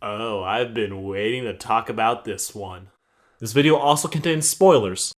Oh, I've been waiting to talk about this one. This video also contains spoilers.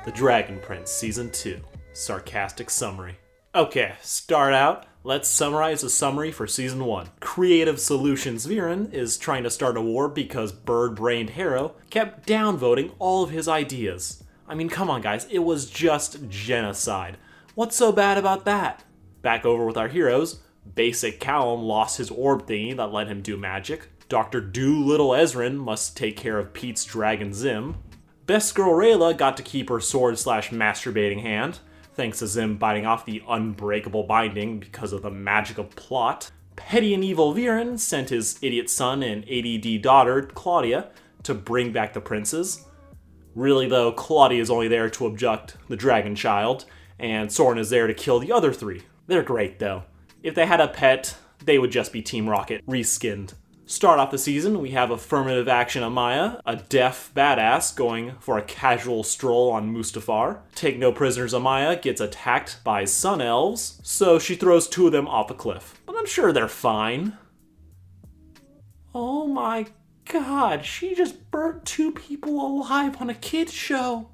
The Dragon Prince Season 2, Sarcastic Summary. Okay, start out. Let's summarize the summary for Season 1. Creative Solutions Viren is trying to start a war because bird-brained Harrow kept downvoting all of his ideas. I mean, come on guys, it was just genocide. What's so bad about that? Back over with our heroes, Basic Callum lost his orb thingy that let him do magic. Dr. Doolittle Ezrin must take care of Pete's dragon Zim. Best girl Rayla got to keep her sword/masturbating hand, thanks to Zim biting off the unbreakable binding because of the magical plot. Petty and evil Viren sent his idiot son and ADD daughter, Claudia, to bring back the princes. Really though, Claudia is only there to abduct the dragon child, and Soren is there to kill the other three. They're great though. If they had a pet, they would just be Team Rocket, reskinned. Start off the season, we have affirmative action Amaya, a deaf badass going for a casual stroll on Mustafar. Take no prisoners Amaya gets attacked by sun elves, so she throws two of them off a cliff. But I'm sure they're fine. Oh my god, she just burnt two people alive on a kids show.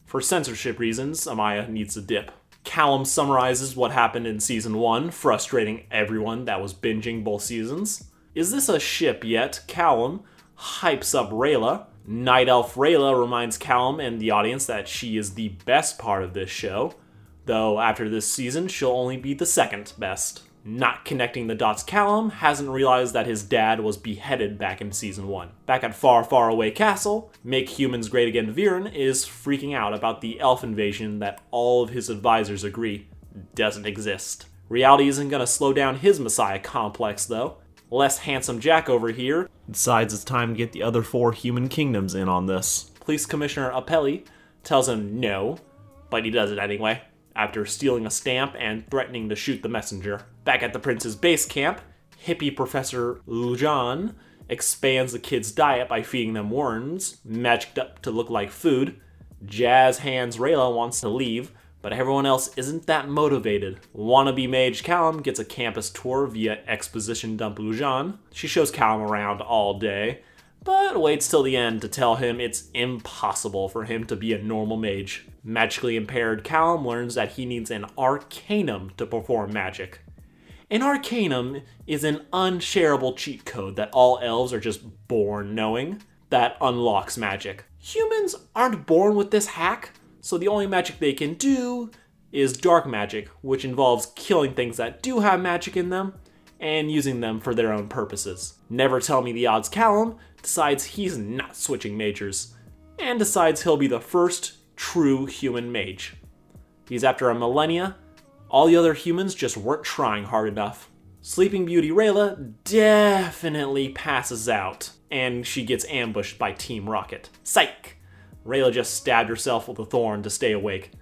For censorship reasons, Amaya needs a dip. Callum summarizes what happened in Season 1, frustrating everyone that was binging both seasons. Is this a ship yet? Callum hypes up Rayla. Night Elf Rayla reminds Callum and the audience that she is the best part of this show, though after this season she'll only be the second best. Not connecting the dots, Callum hasn't realized that his dad was beheaded back in Season 1. Back at Far, Far Away Castle, Make Humans Great Again Viren is freaking out about the elf invasion that all of his advisors agree doesn't exist. Reality isn't gonna slow down his messiah complex though. Less handsome Jack over here decides it's time to get the other four human kingdoms in on this. Police Commissioner Apelli tells him no, but he does it anyway, after stealing a stamp and threatening to shoot the messenger. Back at the prince's base camp, hippie Professor Lujan expands the kids' diet by feeding them worms, magicked up to look like food. Jazz Hands Rayla wants to leave, but everyone else isn't that motivated. Wannabe Mage Callum gets a campus tour via Exposition Dump Lujan. She shows Callum around all day, but waits till the end to tell him it's impossible for him to be a normal mage. Magically impaired Callum learns that he needs an Arcanum to perform magic. An Arcanum is an unshareable cheat code that all elves are just born knowing that unlocks magic. Humans aren't born with this hack, so the only magic they can do is dark magic, which involves killing things that do have magic in them and using them for their own purposes. Never tell me the odds Callum decides he's not switching majors, and decides he'll be the first true human mage. He's after a millennia. All the other humans just weren't trying hard enough. Sleeping Beauty Rayla definitely passes out, and she gets ambushed by Team Rocket. Psych! Rayla just stabbed herself with a thorn to stay awake.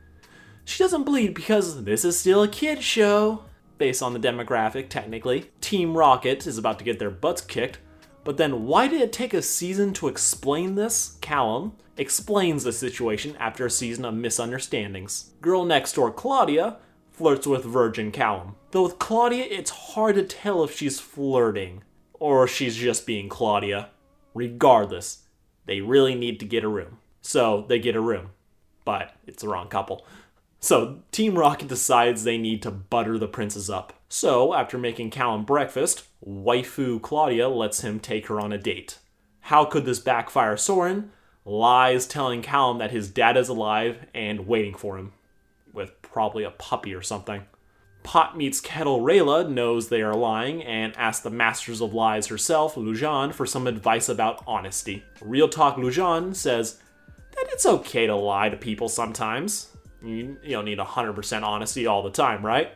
She doesn't bleed because this is still a kid show, based on the demographic technically. Team Rocket is about to get their butts kicked, but then why did it take a season to explain this? Callum explains the situation after a season of misunderstandings. Girl next door Claudia flirts with Virgin Callum. Though with Claudia, it's hard to tell if she's flirting or she's just being Claudia. Regardless, they really need to get a room. So they get a room, but it's the wrong couple. So Team Rocket decides they need to butter the princess up. So after making Callum breakfast, waifu Claudia lets him take her on a date. How could this backfire? Soren lies telling Callum that his dad is alive and waiting for him, with probably a puppy or something. Pot meets Kettle Rayla knows they are lying and asks the Masters of Lies herself, Lujan, for some advice about honesty. Real Talk Lujan says that it's okay to lie to people sometimes. You don't need 100% honesty all the time, right?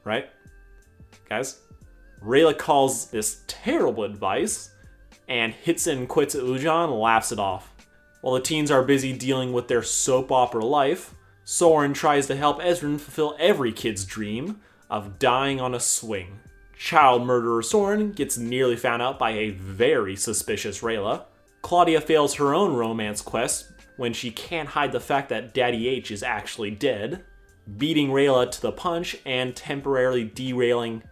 Right? Guys? Rayla calls this terrible advice and hits it and quits at Lujan, laughs it off. While the teens are busy dealing with their soap opera life, Soren tries to help Ezrin fulfill every kid's dream of dying on a swing. Child murderer Soren gets nearly found out by a very suspicious Rayla. Claudia fails her own romance quest when she can't hide the fact that Daddy H is actually dead. beating Rayla to the punch and temporarily derailing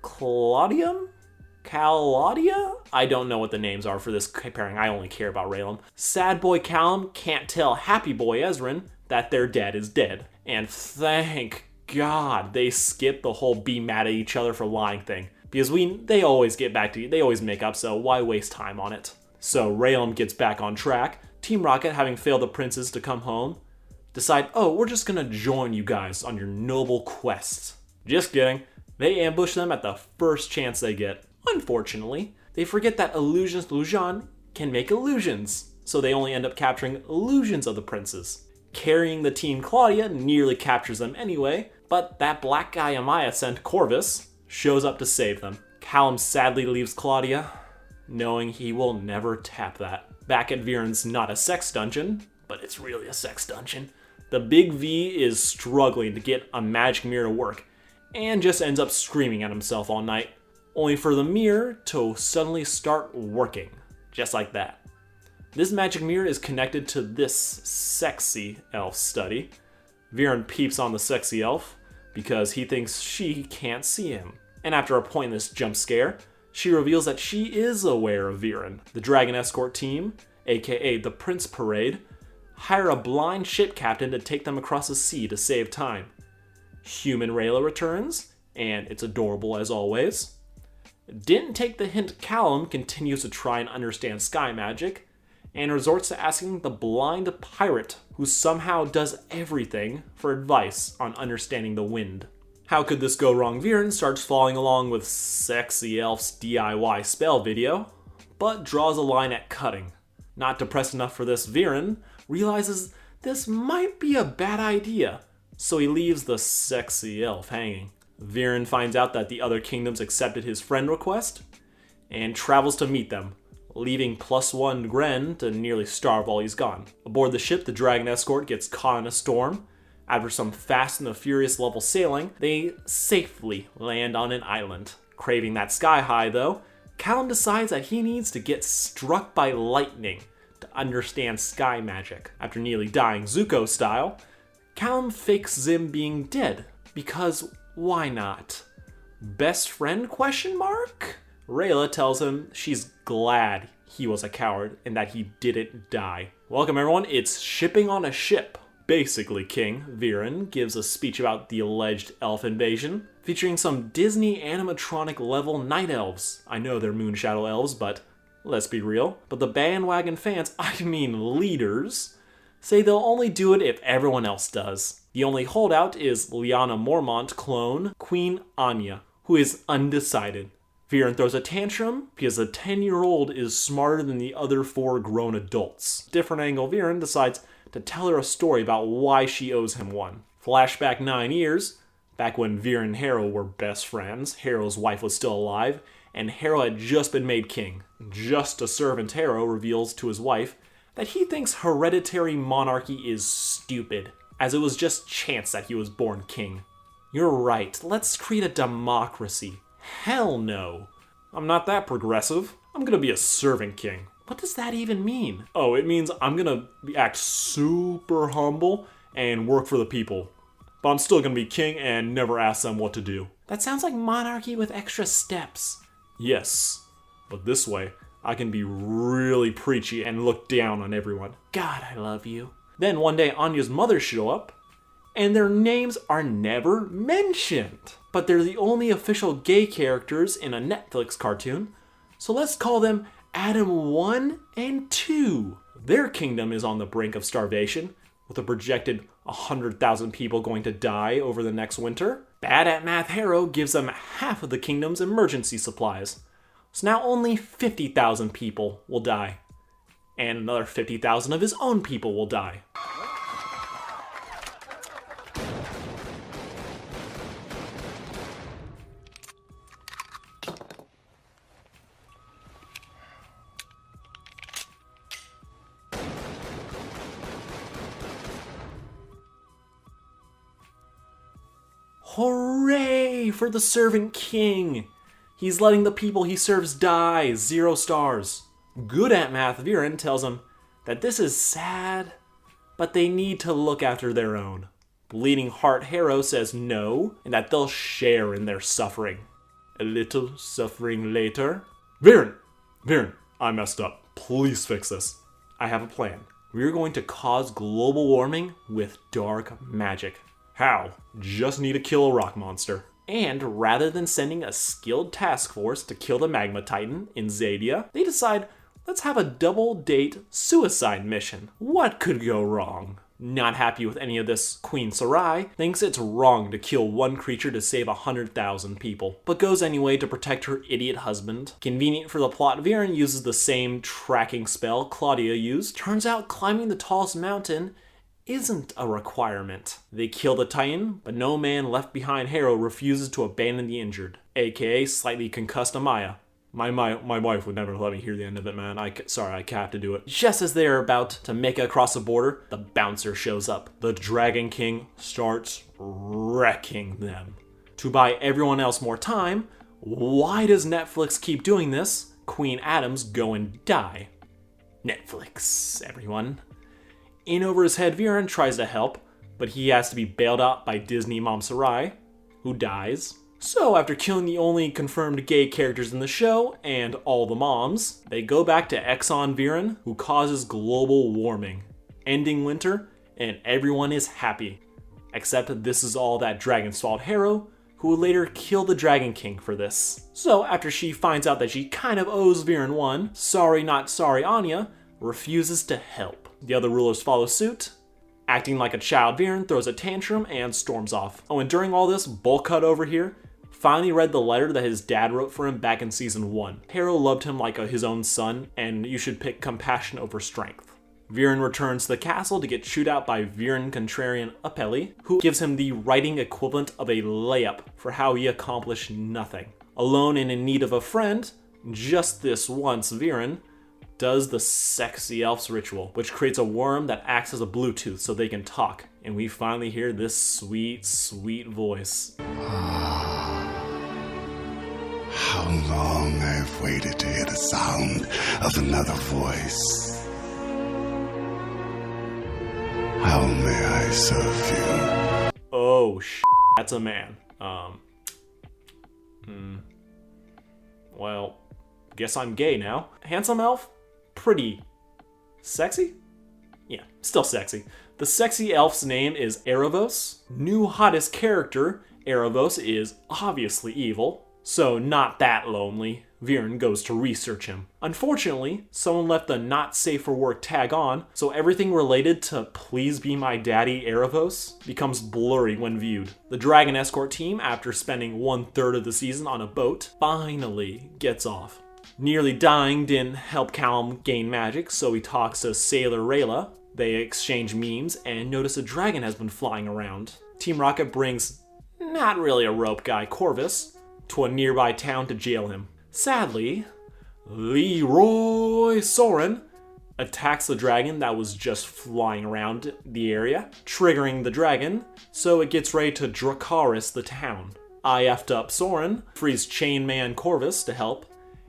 Claudia? I don't know what the names are for this pairing. I only care about Raylan. Sad boy Callum can't tell happy boy Ezrin that their dad is dead. And thank God they skipped the whole be mad at each other for lying thing. Because they always get back to you. They always make up, so why waste time on it? So Raylan gets back on track. Team Rocket, having failed the princes to come home, decide, oh, we're just gonna join you guys on your noble quest. Just kidding. They ambush them at the first chance they get. Unfortunately, they forget that illusion can make illusions, so they only end up capturing illusions of the princes. Carrying the team Claudia nearly captures them anyway, but that black guy Amaya sent, Corvus, shows up to save them. Callum sadly leaves Claudia, knowing he will never tap that. Back at Viren's not a sex dungeon, but it's really a sex dungeon. The Big V is struggling to get a magic mirror to work, and just ends up screaming at himself all night, only for the mirror to suddenly start working, just like that. This magic mirror is connected to this sexy elf study. Viren peeps on the sexy elf because he thinks she can't see him. And after a pointless jump scare, she reveals that she is aware of Viren. The Dragon Escort team, aka the Prince Parade, hire a blind ship captain to take them across the sea to save time. Human Rayla returns, and it's adorable as always. Didn't take the hint Callum continues to try and understand sky magic, and resorts to asking the blind pirate, who somehow does everything, for advice on understanding the wind. How could this go wrong? Viren starts following along with Sexy Elf's DIY spell video, but draws a line at cutting. Not depressed enough for this, Viren realizes this might be a bad idea, so he leaves the sexy elf hanging. Viren finds out that the other kingdoms accepted his friend request, and travels to meet them, leaving +1 Gren to nearly starve while he's gone. Aboard the ship, the Dragon Escort gets caught in a storm. After some Fast and the Furious level sailing, they safely land on an island. Craving that sky high though, Callum decides that he needs to get struck by lightning to understand sky magic. After nearly dying Zuko style, Callum fakes Zim being dead, because why not? Best friend ? Rayla tells him she's glad he was a coward and that he didn't die. Welcome everyone, it's shipping on a ship. Basically, King Viren gives a speech about the alleged elf invasion, featuring some Disney animatronic level night elves. I know they're moon shadow elves, but let's be real. But the bandwagon fans, I mean leaders, say they'll only do it if everyone else does. The only holdout is Lyanna Mormont clone Queen Anya, who is undecided. Viren throws a tantrum because the 10-year-old is smarter than the other 4 grown adults. Different angle, Viren decides to tell her a story about why she owes him one. Flashback 9 years, back when Viren and Harrow were best friends. Harrow's wife was still alive, and Harrow had just been made king. Just a servant, Harrow reveals to his wife that he thinks hereditary monarchy is stupid, as it was just chance that he was born king. You're right, let's create a democracy. Hell no. I'm not that progressive. I'm gonna be a servant king. What does that even mean? Oh, it means I'm gonna act super humble and work for the people. But I'm still gonna be king and never ask them what to do. That sounds like monarchy with extra steps. Yes, but this way, I can be really preachy and look down on everyone. God, I love you. Then one day, Anya's mother show up, and their names are never mentioned. But they're the only official gay characters in a Netflix cartoon, so let's call them Adam 1 and 2. Their kingdom is on the brink of starvation, with a projected 100,000 people going to die over the next winter. Bad at Math Harrow gives them half of the kingdom's emergency supplies, so now only 50,000 people will die, and another 50,000 of his own people will die. Hooray for the servant king! He's letting the people he serves die, 0 stars. Good at math, Viren tells him that this is sad, but they need to look after their own. Bleeding Heart Harrow says no, and that they'll share in their suffering. A little suffering later. Viren, I messed up. Please fix this. I have a plan. We're going to cause global warming with dark magic. How? Just need to kill a rock monster. And rather than sending a skilled task force to kill the magma titan in Zadia, they decide, let's have a double date suicide mission. What could go wrong? Not happy with any of this, Queen Sarai thinks it's wrong to kill one creature to save 100,000 people, but goes anyway to protect her idiot husband. Convenient for the plot, Viren uses the same tracking spell Claudia used. Turns out climbing the tallest mountain isn't a requirement. They kill the Titan, but no man left behind Harrow refuses to abandon the injured, aka slightly concussed Amaya. My wife would never let me hear the end of it, man. Sorry, I have to do it. Just as they are about to make it across the border, the bouncer shows up. The Dragon King starts wrecking them. To buy everyone else more time, why does Netflix keep doing this? Queen Adams go and die. Netflix, everyone. In over his head, Viren tries to help, but he has to be bailed out by Disney Mom Sarai, who dies. So after killing the only confirmed gay characters in the show, and all the moms, they go back to Exxon Viren, who causes global warming, ending winter, and everyone is happy. Except this is all that dragon's fault Harrow, who will later kill the Dragon King for this. So after she finds out that she kind of owes Viren one, sorry not sorry Anya refuses to help. The other rulers follow suit. Acting like a child, Viren throws a tantrum and storms off. Oh, and during all this, Bullcut over here finally read the letter that his dad wrote for him back in season 1. Harrow loved him like his own son, and you should pick compassion over strength. Viren returns to the castle to get chewed out by Viren contrarian Apelli, who gives him the writing equivalent of a layup for how he accomplished nothing. Alone and in need of a friend, just this once Viren does the sexy elf's ritual, which creates a worm that acts as a Bluetooth so they can talk. And we finally hear this sweet, sweet voice. How long I've waited to hear the sound of another voice. How may I serve you? Oh, that's a man. Well, guess I'm gay now. Handsome elf? Pretty sexy? Yeah, still sexy. The sexy elf's name is Aaravos. New hottest character, Aaravos is obviously evil, so not that lonely. Viren goes to research him. Unfortunately, someone left the not safe for work tag on, so everything related to please be my daddy Aaravos becomes blurry when viewed. The dragon escort team, after spending 1/3 of the season on a boat, finally gets off. Nearly dying didn't help Callum gain magic, so he talks to Sailor Rayla. They exchange memes and notice a dragon has been flying around. Team Rocket brings, not really a rope guy, Corvus, to a nearby town to jail him. Sadly, Leroy Soren attacks the dragon that was just flying around the area, triggering the dragon, so it gets ready to Dracaris the town. I effed up Soren, frees Chainman Corvus to help,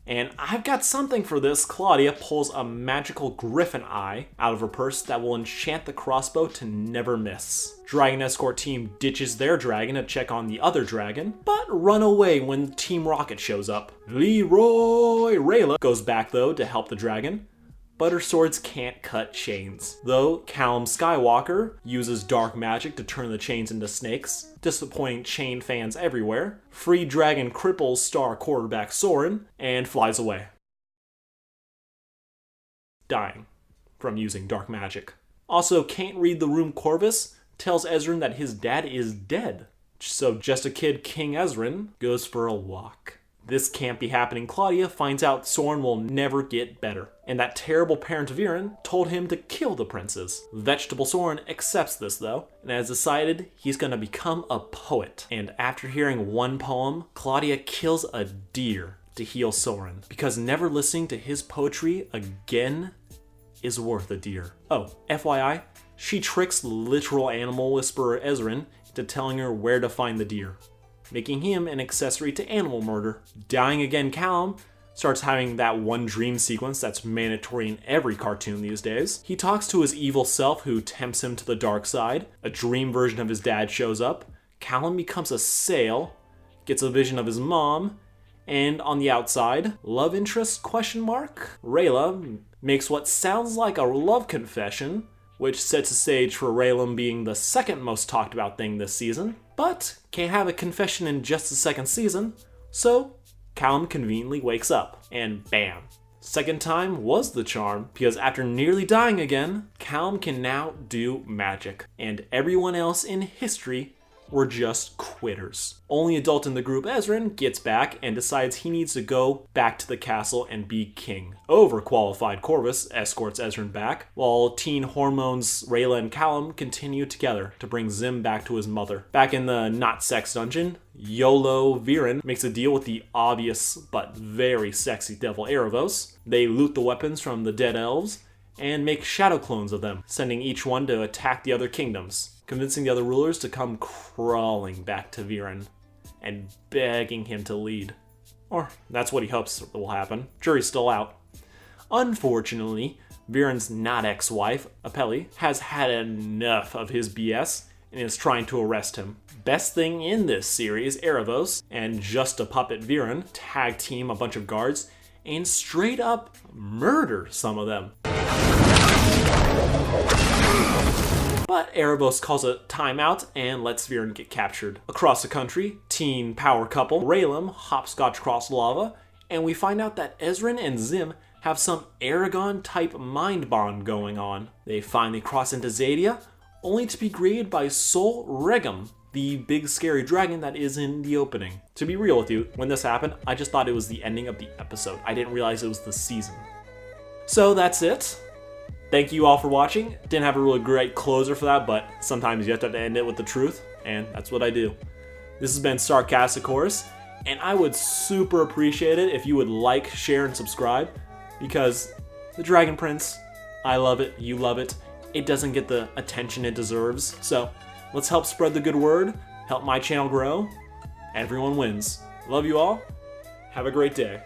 and I've got something for this. Claudia pulls a magical griffin eye out of her purse that will enchant the crossbow to never miss. Dragon escort team ditches their dragon to check on the other dragon, but run away when Team Rocket shows up. Leroy Rayla goes back though to help the dragon, but her swords can't cut chains. Though Callum Skywalker uses dark magic to turn the chains into snakes, disappointing chain fans everywhere. Free Dragon cripples star quarterback Soren and flies away, dying from using dark magic. Also, can't read the room Corvus tells Ezran that his dad is dead. So just a kid King Ezran goes for a walk. This can't be happening. Claudia finds out Soren will never get better, and that terrible parent Viren told him to kill the princes. Vegetable Soren accepts this though, and has decided he's gonna become a poet. And after hearing one poem, Claudia kills a deer to heal Soren, because never listening to his poetry again is worth a deer. Oh, FYI, she tricks literal animal whisperer Ezran into telling her where to find the deer, making him an accessory to animal murder. Dying again Callum starts having that one dream sequence that's mandatory in every cartoon these days. He talks to his evil self who tempts him to the dark side. A dream version of his dad shows up. Callum becomes a sail, gets a vision of his mom, and on the outside, love interest ? Rayla makes what sounds like a love confession, which sets the stage for Raylan being the second most talked about thing this season, but can't have a confession in just the second season, so Callum conveniently wakes up, and bam. Second time was the charm, because after nearly dying again, Callum can now do magic, and everyone else in history were just quitters. Only adult in the group, Ezran, gets back and decides he needs to go back to the castle and be king. Overqualified Corvus escorts Ezran back, while teen hormones Rayla and Callum continue together to bring Zim back to his mother. Back in the not-sex dungeon, YOLO Viren makes a deal with the obvious but very sexy devil Aaravos. They loot the weapons from the dead elves and make shadow clones of them, sending each one to attack the other kingdoms, convincing the other rulers to come crawling back to Viren and begging him to lead. Or that's what he hopes will happen. Jury's still out. Unfortunately, Viren's not ex-wife, Apelli, has had enough of his BS and is trying to arrest him. Best thing in this series, Aaravos and Just a Puppet Viren tag team a bunch of guards and straight up murder some of them. But Aaravos calls a timeout and lets Viren get captured. Across the country, teen power couple Raylan hopscotch across lava, and we find out that Ezran and Zim have some Aragon-type mind bond going on. They finally cross into Zadia, only to be greeted by Sol Regum, the big scary dragon that is in the opening. To be real with you, when this happened, I just thought it was the ending of the episode. I didn't realize it was the season. So that's it. Thank you all for watching. Didn't have a really great closer for that, but sometimes you have to end it with the truth, and that's what I do. This has been Sarcastic, and I would super appreciate it if you would like, share, and subscribe, because the Dragon Prince, I love it, you love it. It doesn't get the attention it deserves, so let's help spread the good word, help my channel grow. Everyone wins. Love you all. Have a great day.